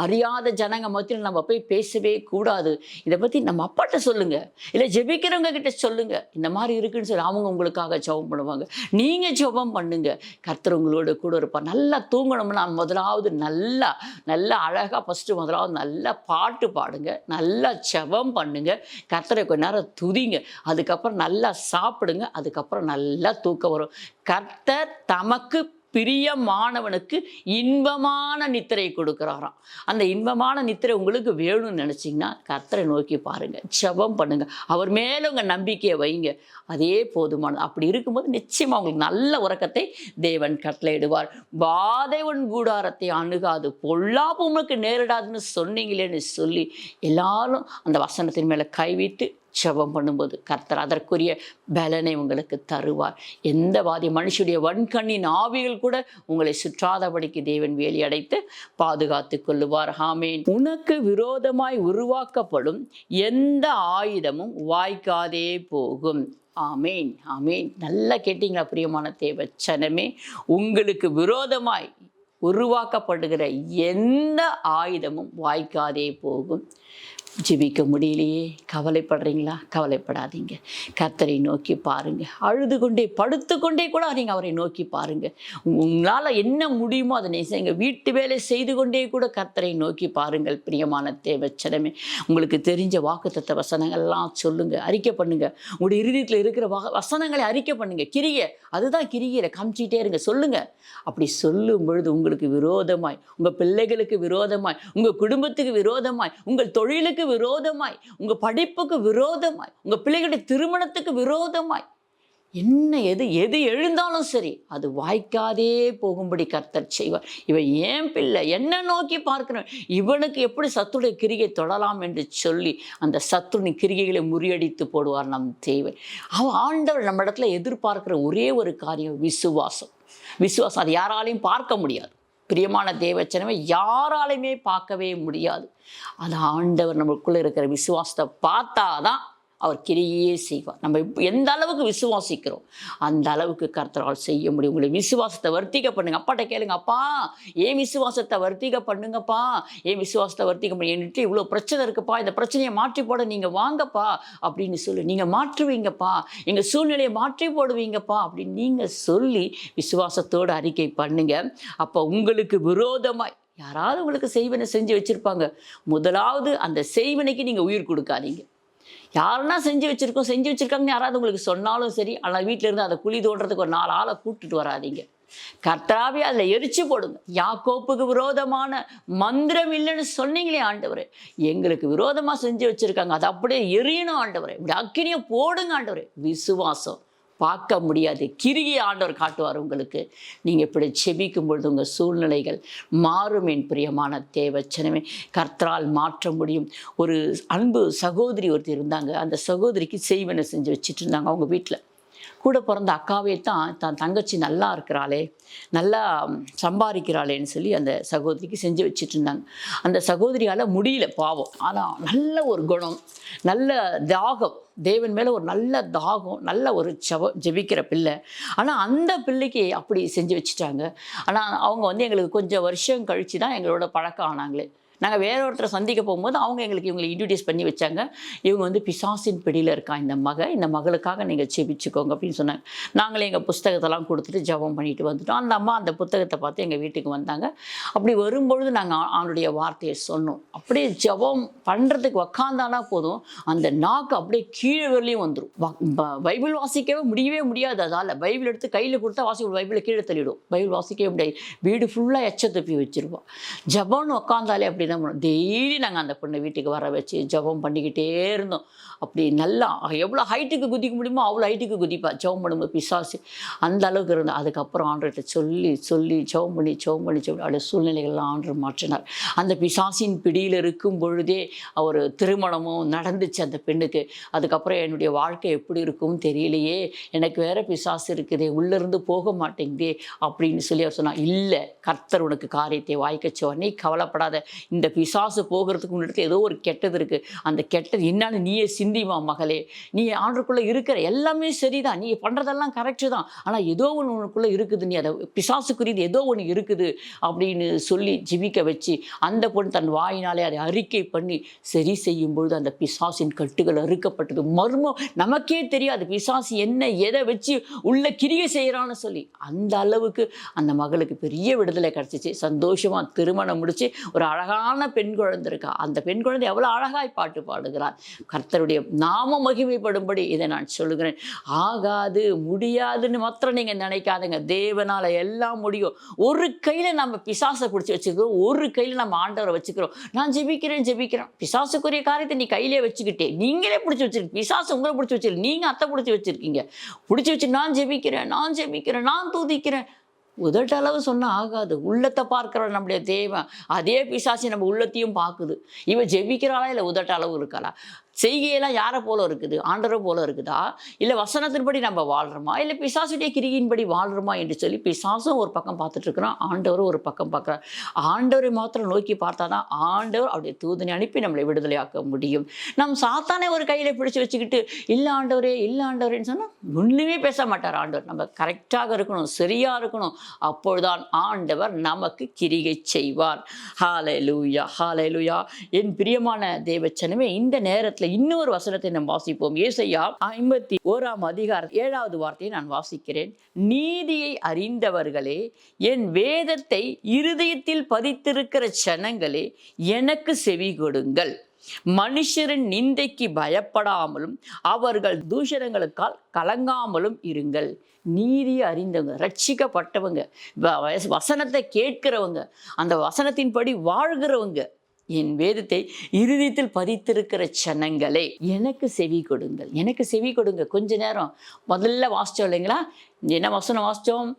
அறியாத ஜனங்க மத்தியில் நம்ம போய் பேசவே கூடாது. இதை பற்றி நம்ம அப்பாட்ட சொல்லுங்க, இல்லை ஜெபிக்கிறவங்க கிட்ட சொல்லுங்க. இந்த மாதிரி இருக்குன்னு சொல்லி அவங்க உங்களுக்காக ஜெபம் பண்ணுவாங்க. நீங்கள் ஜெபம் பண்ணுங்க. கர்த்தர் உங்களோட கூட இருப்பார். நல்லா தூங்கணும்னா முதலாவது நல்லா அழகாக ஃபஸ்ட்டு முதலாவது நல்லா பாட்டு பாடுங்க, நல்லா ஜெபம் பண்ணுங்க, கர்த்தரை கொஞ்ச நேரம் துதிங்க, அதுக்கப்புறம் நல்லா சாப்பிடுங்க, அதுக்கப்புறம் நல்லா தூக்கம் வரும். கர்த்தர் தமக்கு பிரியமானவனுக்கு இன்பமான நித்திரை கொடுக்குறாராம். அந்த இன்பமான நித்திரை உங்களுக்கு வேணும்னு நினச்சிங்கன்னா கர்த்தரை நோக்கி பாருங்கள், ஜெபம் பண்ணுங்கள், அவர் மேலே உங்கள் நம்பிக்கையை வைங்க, அதே போதுமானது. அப்படி இருக்கும்போது நிச்சயமாக உங்களுக்கு நல்ல உறக்கத்தை தேவன் கட்டளையிடுவார். வாதை உன் கூடாரத்தை அணுகாது, பொல்லாப்பு உங்களுக்கு நேரிடாதுன்னு சொன்னீங்களேன்னு சொல்லி எல்லாரும் அந்த வசனத்தின் மேலே கைவிட்டு ஜெபம் பண்ணும்போது கர்த்தர் அதற்குரிய பலனை உங்களுக்கு தருவார். எந்த வாதி மனுஷனுடைய வன்கண்ணின் ஆவிகள் கூட உங்களை சுற்றாதபடிக்கு தேவன் வேலி அடைத்து பாதுகாத்து கொள்ளுவார். ஆமேன். உனக்கு விரோதமாய் உருவாக்கப்படும் எந்த ஆயுதமும் வாய்க்காதே போகும். ஆமேன், ஆமேன். நல்லா கேட்டீங்களா பிரியமான தேவச்சனமே? உங்களுக்கு விரோதமாய் உருவாக்கப்படுகிற எந்த ஆயுதமும் வாய்க்காதே போகும். ஜெபிக்க முடியலையே, கவலைப்படுறீங்களா? கவலைப்படாதீங்க. கர்த்தரை நோக்கி பாருங்கள். அழுது கொண்டே படுத்து கொண்டே கூட நீங்கள் அவரை நோக்கி பாருங்கள். உங்களால் என்ன முடியுமோ அதை செய்யுங்க. வீட்டு வேலை செய்து கொண்டே கூட கர்த்தரை நோக்கி பாருங்கள். பிரியமான தேவச்சனமே, உங்களுக்கு தெரிஞ்ச வாக்குத்தத்த வசனங்கள்லாம் சொல்லுங்கள், அறிக்கை பண்ணுங்கள். உங்களுடைய இறுதியில் இருக்கிற வசனங்களை அறிக்கை பண்ணுங்கள். கிரியை, அதுதான் கிரியை காமிச்சிக்கிட்டே இருங்க, சொல்லுங்கள். அப்படி சொல்லும் பொழுது உங்களுக்கு விரோதமாய், உங்கள் பிள்ளைகளுக்கு விரோதமாய், உங்கள் குடும்பத்துக்கு விரோதமாய், உங்கள் தொழிலுக்கு விரோதமாய், உங்க படிப்புக்கு விரோதமாய், உங்க பிள்ளைகளுடைய திருமணத்துக்கு விரோதமாய் எது எழுந்தாலும் சரி அது வாய்க்காதே போகும்படி கர்த்தர் செய்வார். இவன் ஏன் பிள்ளை, என்ன நோக்கி பார்க்கிறோம், இவனுக்கு எப்படி சத்துடைய கிரியை தொடலாம் என்று சொல்லி அந்த சத்துருவின் கிரிகைகளை முறியடித்து போடுவார் நம் தேவன். அவன் ஆண்டவர் நம்ம இடத்துல எதிர்பார்க்கிற ஒரே ஒரு காரியம் விசுவாசம். அது யாராலையும் பார்க்க முடியாது. பிரியமான தேவச்சனமே, யாராலையுமே பார்க்கவே முடியாது. அது ஆண்டவர் நம்மளுக்குள்ளே இருக்கிற விசுவாசத்தை பார்த்தாதான் அவர் கிரியையே செய்வார். நம்ம எந்த அளவுக்கு விசுவாசிக்கிறோம் அந்த அளவுக்கு கர்த்தரால் செய்ய முடியும். உங்களை விசுவாசத்தை வர்த்திக்க பண்ணுங்க. அப்பாட்ட கேளுங்க, அப்பா ஏன் விசுவாசத்தை வர்த்திக்க பண்ணுங்கப்பா, ஏன் விசுவாசத்தை வர்த்திக்க பண்ணு, என்கிட்ட இவ்வளோ பிரச்சனை இருக்குப்பா, இந்த பிரச்சனையை மாற்றி போட நீங்கள் வாங்கப்பா அப்படின்னு சொல்லி நீங்கள் மாற்றுவீங்கப்பா, எங்கள் சூழ்நிலையை மாற்றி போடுவீங்கப்பா அப்படின்னு நீங்கள் சொல்லி விசுவாசத்தோடு அறிக்கை பண்ணுங்க. அப்போ உங்களுக்கு விரோதமாய் யாராவது உங்களுக்கு செய்வனை செஞ்சு வச்சுருப்பாங்க, முதலாவது அந்த செய்வனைக்கு நீங்கள் உயிர் கொடுக்காதீங்க. யாருன்னா செஞ்சு வச்சுருக்காங்கன்னு யாராவது உங்களுக்கு சொன்னாலும் சரி, ஆனால் வீட்டில் இருந்து அதை குழி தோன்றதுக்கு ஒரு 4 ஆளை கூப்பிட்டுட்டு வராதிங்க. கர்த்தாவே அதில் எரிச்சு போடுங்க. யாக்கோப்புக்கு விரோதமான மந்திரம் இல்லைன்னு சொன்னீங்களே ஆண்டவரே, எங்களுக்கு விரோதமாக செஞ்சு வச்சுருக்காங்க, அதை அப்படியே எரியணும் ஆண்டவரே, இப்படி அக்கினியை போடுங்க ஆண்டவரே. விசுவாசம் பார்க்க முடியாது, கிரியை ஆண்டவர் காட்டுவார் உங்களுக்கு. நீங்கள் இப்படி செபிக்கும் பொழுது உங்கள் சூழ்நிலைகள் மாறும். என் பிரியமான தேவச்சனமே, கர்த்தரால் மாற்ற முடியும். ஒரு அன்பு சகோதரி ஒருத்தர் இருந்தாங்க. அந்த சகோதரிக்கு செய்வனை செஞ்சு வச்சுட்டு இருந்தாங்க. அவங்க வீட்டில் கூட பிறந்த அக்காவே தான் தங்கச்சி நல்லா இருக்கிறாளே, நல்லா சம்பாதிக்கிறாளேன்னு சொல்லி அந்த சகோதரிக்கு செஞ்சு வச்சுட்டு இருந்தாங்க. அந்த சகோதரியால் முடியல, பாவம். ஆனால் நல்ல ஒரு குணம், நல்ல தாகம், தேவன் மேலே ஒரு நல்ல தாகம், நல்ல ஒரு ஜெபிக்கிற பிள்ளை. ஆனால் அந்த பிள்ளைக்கு அப்படி செஞ்சு வச்சுட்டாங்க. ஆனால் அவங்க எங்களுக்கு கொஞ்சம் வருஷம் கழித்து தான் எங்களோட பழக்கம் ஆனாங்களே. நாங்கள் வேற ஒருத்தரை சந்திக்க போகும்போது அவங்க எங்களுக்கு இவங்களை இன்ட்ரடியூஸ் பண்ணி வச்சாங்க. இவங்க வந்து பிசாசின் பிடியில் இருக்கா இந்த மகளுக்காக நீங்கள் ஜெபிச்சுக்கோங்க அப்படின்னு சொன்னாங்க. நாங்களே எங்கள் புஸ்தகத்தெல்லாம் கொடுத்துட்டு ஜெபம் பண்ணிட்டு வந்துட்டோம். அந்த அம்மா அந்த புத்தகத்தை பார்த்து எங்கள் வீட்டுக்கு வந்தாங்க. அப்படி வரும்பொழுது நாங்கள் அவனுடைய வார்த்தையை சொன்னோம். அப்படியே ஜெபம் பண்ணுறதுக்கு உக்காந்தானா போதும், அந்த நாக்கு அப்படியே கீழே வரலையும் வந்துடும். பைபிள் வாசிக்கவே முடியவே முடியாது. அதால் பைபிள் எடுத்து கையில் கொடுத்தா பைபிளை கீழே தள்ளிவிடும். பைபிள் வாசிக்கவே முடியாது. வீடு ஃபுல்லாக எச்ச துப்பி வச்சுருவோம். ஜெபம்னு உட்காந்தாலே அப்படி தான் பண்ணுவோம். டெய்லி நாங்கள் அந்த பொண்ணை வீட்டுக்கு வர வச்சு ஜெபம் பண்ணிக்கிட்டே இருந்தோம். அப்படி நல்லா எவ்வளோ ஹைட்டுக்கு குதிக்க முடியுமோ அவ்வளோ ஹைட்டுக்கு குதிப்பா ஜெபம் பண்ணும்போது பிசாசு. அந்த அளவுக்கு இருந்தோம். அதுக்கப்புறம் ஆண்டவர்கிட்ட சொல்லி ஜெபம் பண்ணி அவருடைய சூழ்நிலைகள்லாம் ஆண்டவர் மாற்றினார். அந்த பிசாசின் பிடியில் இருக்கும் பொழுதே ஒரு திருமணமும் நடந்துச்சு அந்த பெண்ணுக்கு. அதுக்கப்புறம் என்னுடைய வாழ்க்கை எப்படி இருக்கும்னு தெரியலையே, எனக்கு வேற பிசாசு இருக்குதே, உள்ளேருந்து போக மாட்டேங்குதே அப்படின்னு சொல்லி அவர் சொன்னார். இல்லை, கர்த்தர் உனக்கு காரியத்தை வாய்க்கச்சோர், நீ கவலைப்படாத. இந்த பிசாசு போகிறதுக்கு முன்னாடி ஏதோ ஒரு கெட்டது இருக்குது. அந்த கெட்டது என்னன்னு நீயே சிந்திமா மகளே. நீ ஆண்டருக்குள்ளே இருக்கிற எல்லாமே சரிதான், நீ பண்ணுறதெல்லாம் கரெக்டு தான், ஆனால் ஏதோ ஒன்று உனக்குள்ளே இருக்குது, நீ அதை பிசாசுக்குரியது ஏதோ ஒன்று இருக்குது அப்படின்னு சொல்லி ஜெபிக்க வச்சு அந்த பொண்ணு தன் வாயினாலே அதை அறிக்கை பண்ணி சரி செய்யும் பொழுது அந்த பிசாசின் கட்டுகள் அறுக்கப்பட்டது. மர்மம் நமக்கே தெரியாது பிசாசு என்ன எதை வச்சு உள்ள கிரியை செய்கிறான்னு சொல்லி. அந்த அளவுக்கு அந்த மகளுக்கு பெரிய விடுதலை கிடச்சிச்சு. சந்தோஷமாக திருமணம் முடித்து ஒரு அழகான பெண் குழந்தை இருக்கா. அந்த பெண் குழந்தை எவ்வளோ அழகாய் பாட்டு பாடுகிறார். கர்த்தருடைய நாம மகிமைப்படும்படி இதை நான் சொல்லுகிறேன். ஆகாது முடியாதுன்னு மாத்திரம் நீங்கள் நினைக்காதுங்க. தேவனால் எல்லாம் முடியும். ஒரு கையில் நம்ம பிசாசை பிடிச்சி வச்சுக்கிறோம், ஒரு கையில் நம்ம ஆண்டவரை வச்சுக்கிறோம். நான் ஜெபிக்கிறேன். பிசாசுக்குரிய காரியத்தை நீ கையிலே வச்சுக்கிட்டே நீங்களே பிடிச்சி வச்சிருக்கீங்க. பிசாசு உங்களை பிடிச்சி வச்சிருக்கு, நீங்கள் அத்தை பிடிச்சி வச்சிருக்கீங்க. பிடிச்சி வச்சு நான் ஜெபிக்கிறேன், நான் தூதிக்கிறேன். உதட்டளவு சொன்னால் ஆகாது. உள்ளத்தை பார்க்குற நம்முடைய தேவன் அதே பிசாசி நம்ம உள்ளத்தையும் பார்க்குது. இவன் ஜெபிக்கிறாளா இல்லை உதட்டளவு இருக்காளா? செய்கையெல்லாம் யாரை போல இருக்குது? ஆண்டவரை போல இருக்குதா? இல்லை வசனத்தின்படி நம்ம வாழ்கிறோமா? இல்லை பிசாசுடைய கிரியின்படி வாழ்கிறோமா என்று சொல்லி பிசாசும் ஒரு பக்கம் பார்த்துட்டு இருக்கிறோம், ஆண்டவரும் ஒரு பக்கம் பார்க்குறார். ஆண்டவரை மாத்திரம் நோக்கி பார்த்தா தான் ஆண்டவர் அவருடைய தூதனை அனுப்பி நம்மளை விடுதலையாக்க முடியும். நம் சாத்தானே ஒரு கையில் பிடிச்சி வச்சுக்கிட்டு இல்லை ஆண்டவரேன்னு சொன்னால் ஒன்றுமே பேச மாட்டார் ஆண்டவர். நம்ம கரெக்டாக இருக்கணும், சரியாக இருக்கணும். அப்பொழுதுதான் ஆண்டவர் நமக்கு கிரியை செய்வார். ஹல்லேலூயா. என் பிரியமான தேவச்சனமே, இந்த நேரத்தில் இன்னொரு வசனத்தை நாம் வாசிப்போம். ஏசாயா 51 7வது வார்த்தையை நான் வாசிக்கிறேன். நீதியை அறிந்தவர்களே, என் வேதத்தை இருதயத்தில் பதித்திருக்கிற ஜனங்களே, எனக்கு செவி கொடுங்கள். மனுஷரின் நிந்தைக்கு பயப்படாமலும் அவர்கள் தூஷணங்களுக்கால் கலங்காமலும் இருங்கள். நீதியை அறிந்தவங்க, ரட்சிக்கப்பட்டவங்க, வசனத்தை கேட்கிறவங்க, அந்த வசனத்தின்படி வாழ்கிறவங்க, என் வேதத்தை இருதயத்தில் பதித்திருக்கிற ஜனங்களே, எனக்கு செவி கொடுங்க. கொஞ்ச நேரம் முதல்ல வாசித்தோம் இல்லைங்களா? என்ன வசனம் வாசித்தோம்?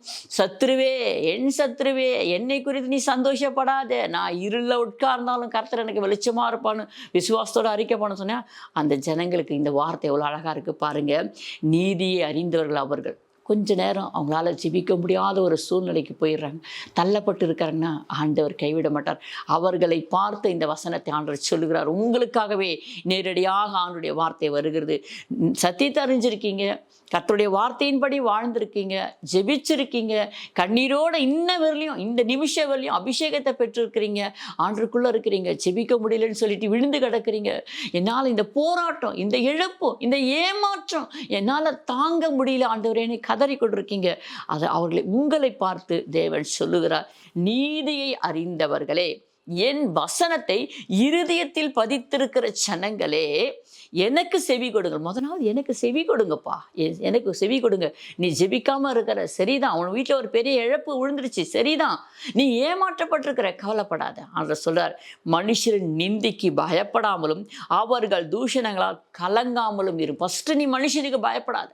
என் சத்துருவே, என்னை குறித்து நீ சந்தோஷப்படாத, நான் இருளில் உட்கார்ந்தாலும் கர்த்தர் எனக்கு வெளிச்சமாக இருப்பான்னு விசுவாசத்தோடு அறிக்கை பண்ண சொன்னேன். அந்த ஜனங்களுக்கு இந்த வார்த்தை எவ்வளோ அழகாக இருக்குது பாருங்கள். நீதியை அறிந்தவர்கள் அவர்கள். கொஞ்ச நேரம் அவங்களால ஜெபிக்க முடியாத ஒரு சூழ்நிலைக்கு போயிடுறாங்க, தள்ளப்பட்டு இருக்காங்கன்னா ஆண்டவர் கைவிட மாட்டார். அவர்களை பார்த்து இந்த வசனத்தை ஆண்டவர் சொல்லுகிறார். உங்களுக்காகவே நேரடியாக ஆண்டவருடைய வார்த்தை வருகிறது. சத்தியத்தை அறிஞ்சிருக்கீங்க, கர்த்தருடைய வார்த்தையின்படி வாழ்ந்திருக்கீங்க, ஜெபிச்சிருக்கீங்க, கண்ணீரோட இந்த நிமிஷம் வரலையும் அபிஷேகத்தை பெற்றிருக்கிறீங்க, ஆண்டருக்குள்ளே இருக்கிறீங்க. ஜெபிக்க முடியலன்னு சொல்லிட்டு விழுந்து கிடக்கிறீங்க. என்னால் இந்த போராட்டம், இந்த இழப்பு, இந்த ஏமாற்றம் என்னால் தாங்க முடியல ஆண்டவரேன்னு கதறி கொண்டிருக்கீங்க. உங்களை பார்த்து தேவன் சொல்லுகிறார், நீதியை அறிந்தவர்களே, என் வசனத்தை இருதயத்தில் பதித்திருக்கிற ஜனங்களே, எனக்கு செவி கொடுங்க. முதலாவது எனக்கு செவி கொடுங்கப்பா, எனக்கு செவி கொடுங்க. நீ ஜெபிக்காமல் இருக்கிற சரிதான், உன் வீட்டில் ஒரு பெரிய இழப்பு விழுந்துருச்சு சரிதான், நீ ஏமாற்றப்பட்டிருக்கிற, கவலைப்படாத. அவர் சொல்றார், மனுஷரின் நிந்திக்கு பயப்படாமலும் அவர்கள் தூஷணங்களால் கலங்காமலும் இரு. ஃபஸ்ட்டு நீ மனுஷனுக்கு பயப்படாத,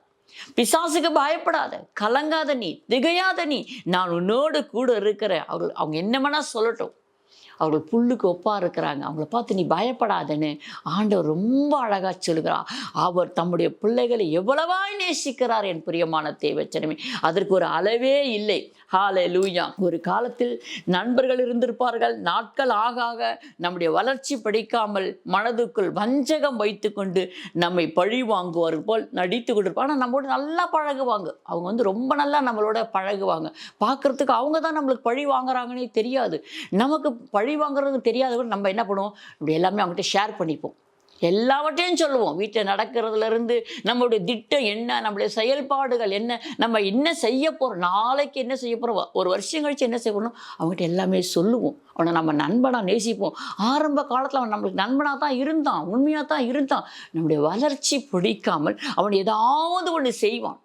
பிசாசுக்கு பயப்படாத, கலங்காத, நீ திகையாத, நீ நான் உன்னோடு கூட இருக்கிற. அவங்க என்ன வேணா சொல்லட்டும், அவர்கள் புல்லுக்கு ஒப்பா இருக்கிறாங்க, அவங்கள பார்த்து நீ பயப்படாதன்னு ஆண்டவர் ரொம்ப அழகாக சொல்கிறார். அவர் தம்முடைய பிள்ளைகளை எவ்வளவாய் நேசிக்கிறார் என் பிரியமான தேவச்சனமே. அதற்கு ஒரு அளவே இல்லை. ஹalleluya. ஒரு காலத்தில் நண்பர்கள் இருந்திருப்பார்கள். நாட்கள் ஆக ஆக நம்முடைய வளர்ச்சி பிடிக்காமல் மனதுக்குள் வஞ்சகம் வைத்துக்கொண்டு நம்மை பழி வாங்குவார்கள் போல் நடித்து கொண்டிருப்பாங்க. ஆனால் நம்மளோட நல்லா பழகுவாங்க. அவங்க ரொம்ப நல்லா நம்மளோட பழகுவாங்க. பார்க்கறதுக்கு அவங்க தான் நம்மளுக்கு பழி வாங்குறாங்கன்னே தெரியாது. நமக்கு பழி வாங்குறது தெரியாதவங்க நம்ம என்ன பண்ணுவோம், இப்படி எல்லாமே அவங்ககிட்ட ஷேர் பண்ணிப்போம். எல்லாவற்றையும் சொல்லுவோம். வீட்டில் நடக்கிறதுலேருந்து நம்மளுடைய திட்டம் என்ன, நம்மளுடைய செயல்பாடுகள் என்ன, நம்ம என்ன செய்ய போகிறோம், நாளைக்கு என்ன செய்ய போகிறோம், ஒரு வருஷம் கழிச்சு என்ன செய்ய போகிறோம், அவங்ககிட்ட எல்லாமே சொல்லுவோம். அவனை நம்ம நண்பனாக நேசிப்போம். ஆரம்ப காலத்தில் அவன் நம்மளுக்கு நண்பனாக தான் இருந்தான், உண்மையாக தான் இருந்தான். நம்முடைய வளர்ச்சி பிடிக்காமல் அவன் ஏதாவது ஒன்று செய்வான்.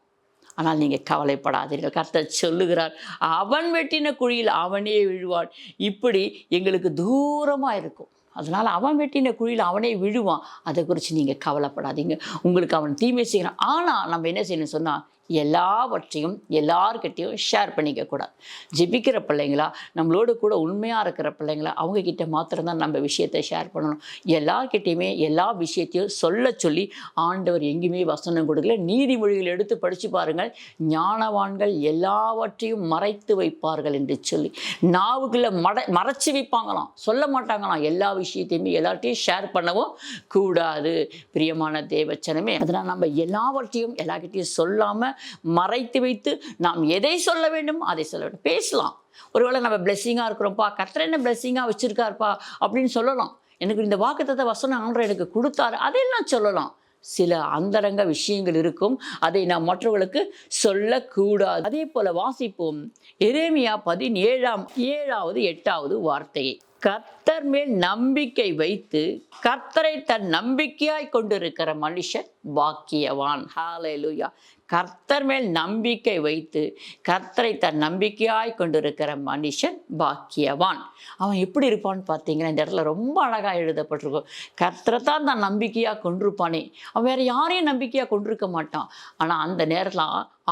ஆனால் நீங்கள் கவலைப்படாதீர்கள், கர்த்தர் சொல்லுகிறார், அவன் வெட்டின குழியில் அவனே விழுவான். இப்படி எங்களுக்கு தூரமாக இருக்கும். அதனால் அவன் வெட்டின குழியில் அவனே விழுவான். அதை குறித்து நீங்கள் கவலைப்படாதீங்க. உங்களுக்கு அவன் தீமை செய்கிறான். ஆனால் நம்ம என்ன செய்யணும் சொன்னால், எல்லாவற்றையும் எல்லார்கிட்டையும் ஷேர் பண்ணிக்க கூடாது. ஜெபிக்கிற பிள்ளைங்களா, நம்மளோடு கூட உண்மையாக இருக்கிற பிள்ளைங்களா, அவங்கக்கிட்ட மாத்திரம்தான் நம்ம விஷயத்தை ஷேர் பண்ணணும். எல்லார்கிட்டையுமே எல்லா விஷயத்தையும் சொல்ல சொல்லி ஆண்டவர் எங்கேயுமே வசனம் கொடுக்கல. நீதிமொழிகள் எடுத்து படித்து பாருங்கள். ஞானவான்கள் எல்லாவற்றையும் மறைத்து வைப்பார்கள் என்று சொல்லி நாவுக்குள்ள மறைச்சி வைப்பாங்களாம், சொல்ல மாட்டாங்களாம். எல்லா விஷயத்தையுமே எல்லார்ட்டையும் ஷேர் பண்ணவும் கூடாது. பிரியமான தேவச்சனமே, அதனால் நம்ம எல்லாவற்றையும் எல்லார்கிட்டையும் சொல்லாமல் மறைத்து வைத்து நாம் எதை சொல்ல வேண்டும் அதை சொல்ல வேண்டும். பேசலாம். ஒருவேளை நம்ம பிளெஸ்ஸிங்காக இருக்கிறோம்ப்பா, கர்த்தர் என்ன பிளெஸ்ஸிங்காக வச்சுருக்காருப்பா அப்படின்னு சொல்லலாம். எனக்கு இந்த வாக்குத்தத்த வசனம் ஆண்டவர் எனக்கு கொடுத்தாரு, அதையெல்லாம் சொல்லலாம். சில அந்தரங்க விஷயங்கள் இருக்கும், அதை நாம் மற்றவர்களுக்கு சொல்லக்கூடாது. அதே போல வாசிப்போம் எரேமியா 17:7-8 வார்த்தையை. கர்த்தர் மேல் நம்பிக்கை வைத்து கர்த்தரை தன் நம்பிக்கையாய் கொண்டிருக்கிற மனுஷன் பாக்கியவான். ஹalleluya. கர்த்தர் மேல் நம்பிக்கை வைத்து கர்த்தரை தன் நம்பிக்கையாய் கொண்டிருக்கிற மனுஷன் பாக்கியவான். அவன் எப்படி இருப்பான்னு பார்த்தீங்கன்னா, இந்த இடத்துல ரொம்ப அழகாக எழுதப்பட்டிருக்கும். கர்த்தரை தான் தன் நம்பிக்கையாக கொண்டிருப்பானே, அவன் வேற யாரையும் நம்பிக்கையாக கொண்டிருக்க மாட்டான். ஆனால் அந்த நேரத்தில்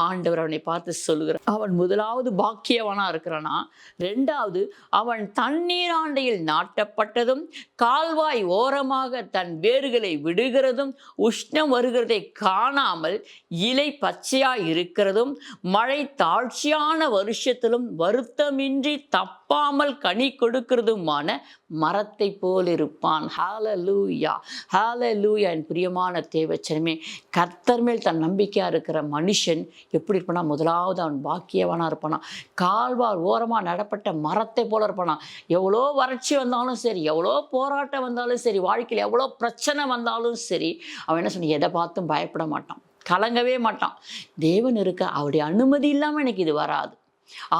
ஆண்டவர் அவனை பார்த்து சொல்லுகிறார், அவன் முதலாவது பாக்கியவனாக இருக்கிறானா, ரெண்டாவது அவன் தண்ணீராண்டையில் நாட்டப்பட்டதும் கால்வாய் ஓரமாக தன் வேர்களை விடுகிறதும் உஷ்ணம் வருகிறதை காணாமல் இலை பச்சையாய் இருக்கிறதும் மழை தாழ்ச்சியான வருஷத்திலும் வருத்தமின்றி தப்பாமல் கனி கொடுக்கிறதுமான மரத்தை போல் இருப்பான். ஹalleluya, ஹalleluya. என் பிரியமான தேவச்சனமே, கர்த்தர் மேல் தன் நம்பிக்கையாக இருக்கிற மனுஷன் எப்படி இருப்பானா, முதலாவது அவன் பாக்கியவனாக இருப்பானா. கால்வாய் ஓரமாக நடப்பட்ட மரத்தை போல இருப்பானா. எவ்வளோ வறட்சி வந்தாலும் சரி, எவ்வளோ போராட்டம் வந்தாலும் சரி, வாழ்க்கையில் எவ்வளோ பிரச்சனை வந்தாலும் சரி, அவன் என்ன சொன்ன, எதை பார்த்தும் பயப்பட மாட்டான், கலங்கவே மாட்டான். தேவன் இருக்க, அவருடைய அனுமதி இல்லாமல் எனக்கு இது வராது.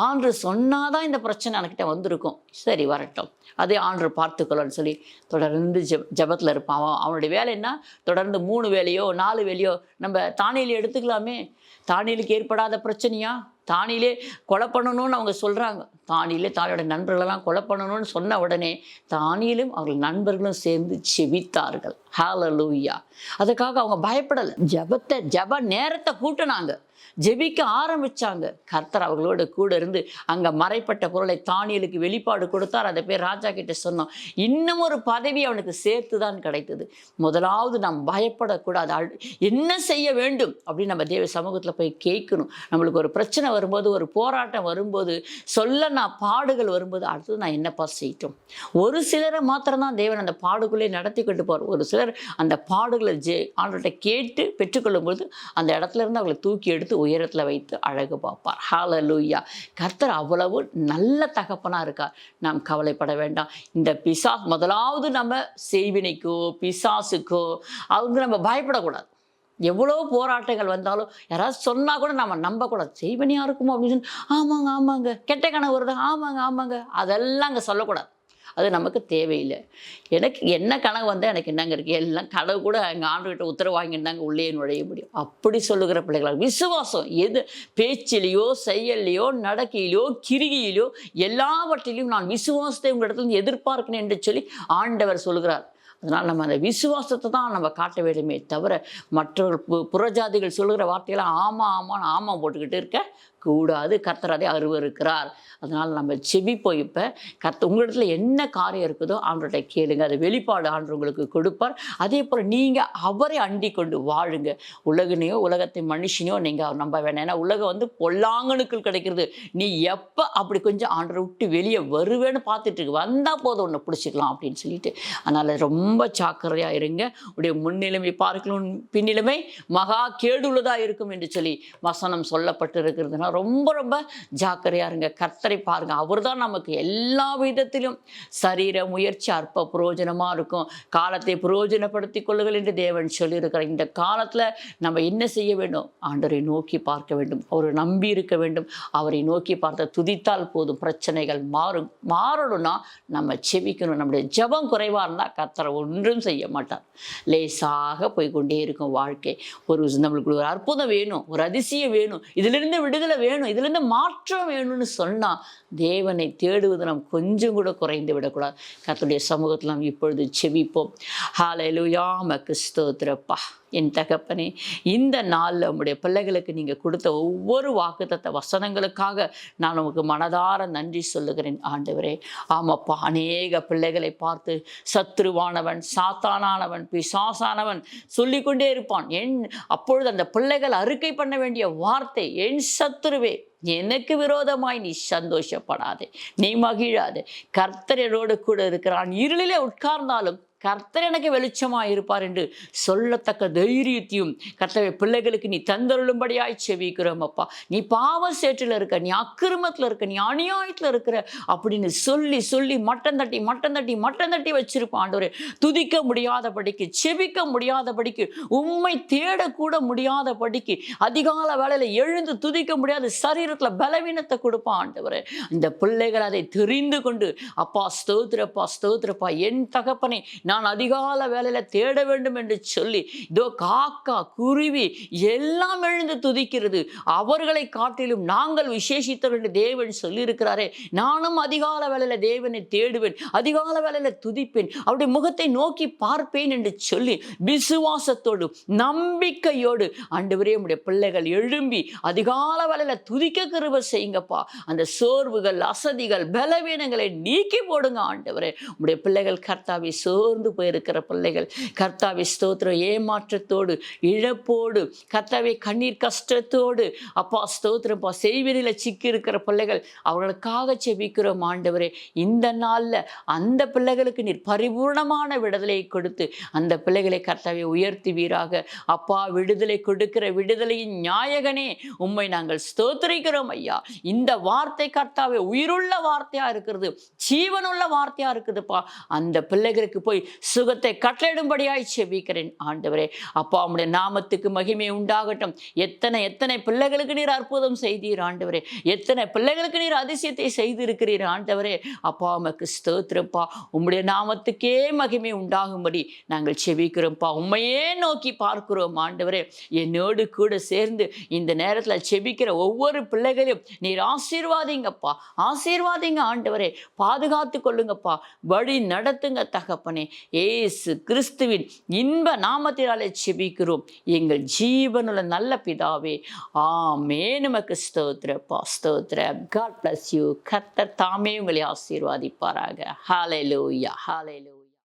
ஆண்டு சொன்னாதான் இந்த பிரச்சனை எனக்கிட்ட வந்திருக்கும், சரி வரட்டும், அது ஆண்டு பார்த்துக்கலான்னு சொல்லி தொடர்ந்து ஜபத்தில் இருப்பான். அவனுடைய வேலை என்ன, தொடர்ந்து 3 வேலையோ 4 வேலையோ. நம்ம தானியேலை எடுத்துக்கலாமே, தானியேலுக்கு ஏற்படாத பிரச்சனையா? தானியேலே கொலை பண்ணணும்னு அவங்க சொல்கிறாங்க. தானியோட நண்பர்களெல்லாம் கொலை பண்ணணும்னு சொன்ன உடனே தானியேலும் அவர்கள் நண்பர்களும் சேர்ந்து செபித்தார்கள். ஹalleluya. அதுக்காக அவங்க பயப்படலை. ஜப நேரத்தை கூட்டினாங்க, ஜெபிக்க ஆரம்பிச்சாங்க. கர்த்தர் அவர்களோடு கூட இருந்து அங்கே மறைப்பட்ட பொருளை தானியேலுக்கு வெளிப்பாடு கொடுத்தார். அதை போய் ராஜா கிட்ட சொன்னோம். இன்னும் ஒரு பதவி அவனுக்கு சேர்த்து தான் கிடைத்தது. முதலாவது நாம் பயப்படக்கூடாது. என்ன செய்ய வேண்டும் அப்படின்னு நம்ம தேவ சமூகத்தில் போய் கேட்கணும். நம்மளுக்கு ஒரு பிரச்சனை வரும்போது, ஒரு போராட்டம் வரும்போது, சொல்ல நான் பாடுகள் வரும்போது, அடுத்தது நான் என்னப்பா செய்யட்டும். ஒரு சிலரை மாத்திரம்தான் தேவன் அந்த பாடுகளை நடத்தி கொண்டு போவார். ஒரு சிலர் அந்த பாடுகளை ஆண்டவர்கிட்ட கேட்டு பெற்றுக்கொள்ளும்போது அந்த இடத்துல இருந்து அவங்களை தூக்கி எடுத்து உயரத்தில் வைத்து அழகு பார்ப்பார். ஹalleluya. கர்த்தர் அவ்வளவு நல்ல தகப்பனாக இருக்கார். நாம் கவலைப்பட வேண்டாம். இந்த முதலாவது நம்ம செய்வினைக்கோ பிசாசுக்கோ அவங்க நம்ம பயப்படக்கூடாது. எவ்வளோ போராட்டங்கள் வந்தாலும் யாராவது சொன்னால் கூட நம்ம நம்பக்கூடாது. செய்வனியாக இருக்குமோ அப்படின்னு ஆமாங்க ஆமாங்க, கெட்ட கனவு வருது, ஆமாங்க ஆமாங்க, அதெல்லாம் அங்கே சொல்லக்கூடாது. அது நமக்கு தேவையில்லை. எனக்கு என்ன கனவு வந்தால் எனக்கு என்னங்க இருக்குது, எல்லாம் கனவு கூட எங்கள் ஆண்டுகிட்ட உத்தரவு வாங்கியிருந்தாங்க உள்ளே நுழைய முடியும். அப்படி சொல்லுகிற பிள்ளைகளாக விசுவாசம் எது, பேச்சிலேயோ செயல்லையோ நடக்கையிலையோ கிரியிலையோ எல்லாவற்றிலையும் நான் விசுவாசத்தை உங்களிடத்துல எதிர்பார்க்கிறேன் என்று சொல்லி ஆண்டவர் சொல்கிறார். அதனால் நம்ம அந்த விசுவாசத்தை தான் நம்ம காட்ட வேண்டுமே தவிர மற்றவர்கள் புறஜாதிகள் சொல்லுகிற வார்த்தையெல்லாம் ஆமாம் ஆமான்னு ஆமாம் போட்டுக்கிட்டு இருக்க கூடாது. கர்த்தர் அதை அருவருக்கிறார். அதனால் நம்ம செபிப்போம். இப்போ உங்களிடத்துல என்ன காரியம் இருக்குதோ ஆண்டவர்கிட்ட கேளுங்க. அது வெளிப்பாடு ஆண்டவர் உங்களுக்கு கொடுப்பார். அதே போல் நீங்கள் அவரை அண்டி கொண்டு வாழுங்க. உலகனையோ உலகத்தை மனுஷனையோ நீங்கள் நம்ப வேணாம். ஏன்னா உலகம் பொல்லாங்கனுக்குள் கிடைக்கிறது. நீ எப்போ அப்படி கொஞ்சம் ஆண்டரை விட்டு வெளியே வருவேன்னு பார்த்துட்டு இருக்கு, வந்தால் போதும் ஒன்று பிடிச்சிக்கலாம் அப்படின்னு சொல்லிட்டு. அதனால் ரொம்ப ஜாக்கிரதையாக இருங்க. உடைய முன்னிலைமை பார்க்கணும், பின்னிலைமை மகா கேடுள்ளதாக இருக்கும் என்று சொல்லி வசனம் சொல்லப்பட்டு இருக்கிறதுனா ரொம்ப ரொம்ப ஜாக்கிரதையாக இருங்க. கர்த்தரை பாருங்க. அவர் தான் நமக்கு எல்லா விதத்திலும் சரீர முயற்சி அற்ப புரோஜனமாக இருக்கும். காலத்தை புரோஜனப்படுத்திக் கொள்ளுங்கள் என்று தேவன் சொல்லியிருக்கிறார். இந்த காலத்தில் நம்ம என்ன செய்ய வேண்டும்? ஆண்டவரை நோக்கி பார்க்க வேண்டும். அவரை நம்பி இருக்க வேண்டும். அவரை நோக்கி பார்த்த துதித்தால் போதும், பிரச்சனைகள் மாறணும்னா நம்ம செபிக்கணும். நம்முடைய ஜெபம் குறைவாக இருந்தால் கர்த்தர் ஒன்றும் செய்ய மாட்டார். லேசாக போய்கொண்டே இருக்கும் வாழ்க்கை. நம்மளுக்கு ஒரு அற்புதம் வேணும், ஒரு அதிசயம் வேணும், இதிலிருந்து விடுதலை வேணும், இதிலிருந்து மாற்றம் வேணும்னு சொன்னால் தேவனை தேடுவது நாம் கொஞ்சம் கூட குறைந்து விடக்கூடாது. கர்த்தருடைய சமூகத்தில் நாம் இப்பொழுது செபிப்போம். ஹல்லேலூயா. உமக்கு ஸ்தோத்திரப்பா. என் தகப்பனே, இந்த நாளில் உம்முடைய பிள்ளைகளுக்கு நீங்கள் கொடுத்த ஒவ்வொரு வாக்குத்தத்த வசனங்களுக்காக நான் உமக்கு மனதார நன்றி சொல்லுகிறேன் ஆண்டவரே. ஆமாப்பா, அநேக பிள்ளைகளை பார்த்து சத்ருவானவன், சாத்தானானவன், பிசாசானவன் சொல்லிக்கொண்டே இருப்பான். அப்பொழுது அந்த பிள்ளைகள் அறிக்கை பண்ண வேண்டிய வார்த்தை, என் சத்துருவே, எனக்கு விரோதமாய் நீ சந்தோஷப்படாதே, நீ மகிழாதே. கர்த்தர் என்னோடு கூட இருக்கிறான். இருளிலே உட்கார்ந்தாலும் கர்த்தர் எனக்கு வெளிச்சமாக இருப்பார் என்று சொல்லத்தக்க தைரியத்தையும் கர்த்தரை பிள்ளைகளுக்கு நீ தந்தருளும்படியாய் செபிக்கிறோம் அப்பா. நீ பாவ சேற்றில் இருக்க, நீ அக்கிரமத்தில் இருக்க, நீ அநியாயத்தில் இருக்கிற அப்படின்னு சொல்லி சொல்லி மட்டம் தட்டி வச்சிருப்பான் ஆண்டவரே. துதிக்க முடியாதபடிக்கு, செபிக்க முடியாதபடிக்கு, உம்மை தேடக்கூட முடியாதபடிக்கு, அதிகால வேளையில் எழுந்து துதிக்க முடியாத சரீரத்தில் பலவீனத்தை கொடுப்பான் ஆண்டவரே. இந்த பிள்ளைகள் அதை தெரிந்து கொண்டு, அப்பா ஸ்தோத்திரப்பா, என் தகப்பனை நான் அதிகால வேலையில் தேட வேண்டும் என்று சொல்லி, இதோ காக்கா குருவி எல்லாம் எழுந்து துதிக்கிறது. அவர்களை காட்டிலும் நாங்கள் விசேஷித்தவர்கள் என்று தேவன் சொல்லியிருக்கிறாரே. நானும் அதிகால வேலையில் தேவனை தேடுவேன், அதிகால வேலையில் துதிப்பேன், அவருடைய முகத்தை நோக்கி பார்ப்பேன் என்று சொல்லி விசுவாசத்தோடு நம்பிக்கையோடு ஆண்டவரே உம்முடைய பிள்ளைகள் எழும்பி அதிகால வேலையில் துதிக்க கிருபை செய்யுங்கப்பா. அந்த சோர்வுகள், அசதிகள், பலவீனங்களை நீக்கி போடுங்க ஆண்டவரே. உம்முடைய பிள்ளைகள் கர்த்தாவை சோர்ந்து போயிருக்கிற பிள்ளைகள், கர்த்தாவை ஸ்தோத்திரம், ஏமாற்றத்தோடு, இழப்போடு, கர்த்தாவை கண்ணீர் கஷ்டத்தோடு, அப்பா ஸ்தோத்திரப்பா, செய்வினில் சிக்கி இருக்கிற பிள்ளைகள், அவர்களுக்காக செபிக்கிறோம் ஆண்டவரே. இந்த நாளில் அந்த பிள்ளைகளுக்கு நீர் பரிபூர்ணமான விடுதலை கொடுத்து அந்த பிள்ளைகளை கர்த்தாவை உயர்த்துவீராக. அப்பா, விடுதலை கொடுக்கிற விடுதலையின் நாயகனே, உம்மை நாங்கள் ஸ்தோத்திரிக்கிறோம் ஐயா. இந்த வார்த்தை கர்த்தாவை உயிருள்ள வார்த்தையா இருக்கிறது, ஜீவனுள்ள வார்த்தையா இருக்குதுப்பா. அந்த பிள்ளைகளுக்கு போய் சுகத்தை கட்டளையிடும்படியாய் செபிக்கிறேன் ஆண்டவரே. அப்பா, உம்முடைய நாமத்துக்கு மகிமை உண்டாகட்டும். எத்தனை பிள்ளைகளுக்கு நீர் அற்புதம் செய்தீர் ஆண்டவரே, எத்தனை பிள்ளைகளுக்கு நீர் அதிசயத்தை செய்திருக்கிறீர் ஆண்டவரே. அப்பா, உமக்கு ஸ்தோத்திரப்பா. உம்முடைய நாமத்துக்கே மகிமை உண்டாகும்படி நாங்கள் செபிக்கிறோம்ப்பா. உம்மையே நோக்கி பார்க்கிறோம் ஆண்டவரே. என்னோடு கூட சேர்ந்து இந்த நேரத்தில் செபிக்கிற ஒவ்வொரு பிள்ளைகளையும் நீர் ஆசீர்வாதிங்கப்பா, ஆசீர்வாதிங்க ஆண்டவரே. பாதுகாத்து கொள்ளுங்கப்பா, வழி நடத்துங்க தகப்பனே. இயேசு கிறிஸ்துவின் இன்ப நாமத்தினாலே செபிக்கிறோம் எங்கள் ஜீவனுள்ள நல்ல பிதாவே. ஆமென். நமக்கு ஸ்தோத்திரப்பா, ஸ்தோத்திரம். God bless you. கர்த்தர் தாமே உங்களை ஆசீர்வாதிப்பாராக. ஹல்லேலூயா, ஹல்லேலூயா.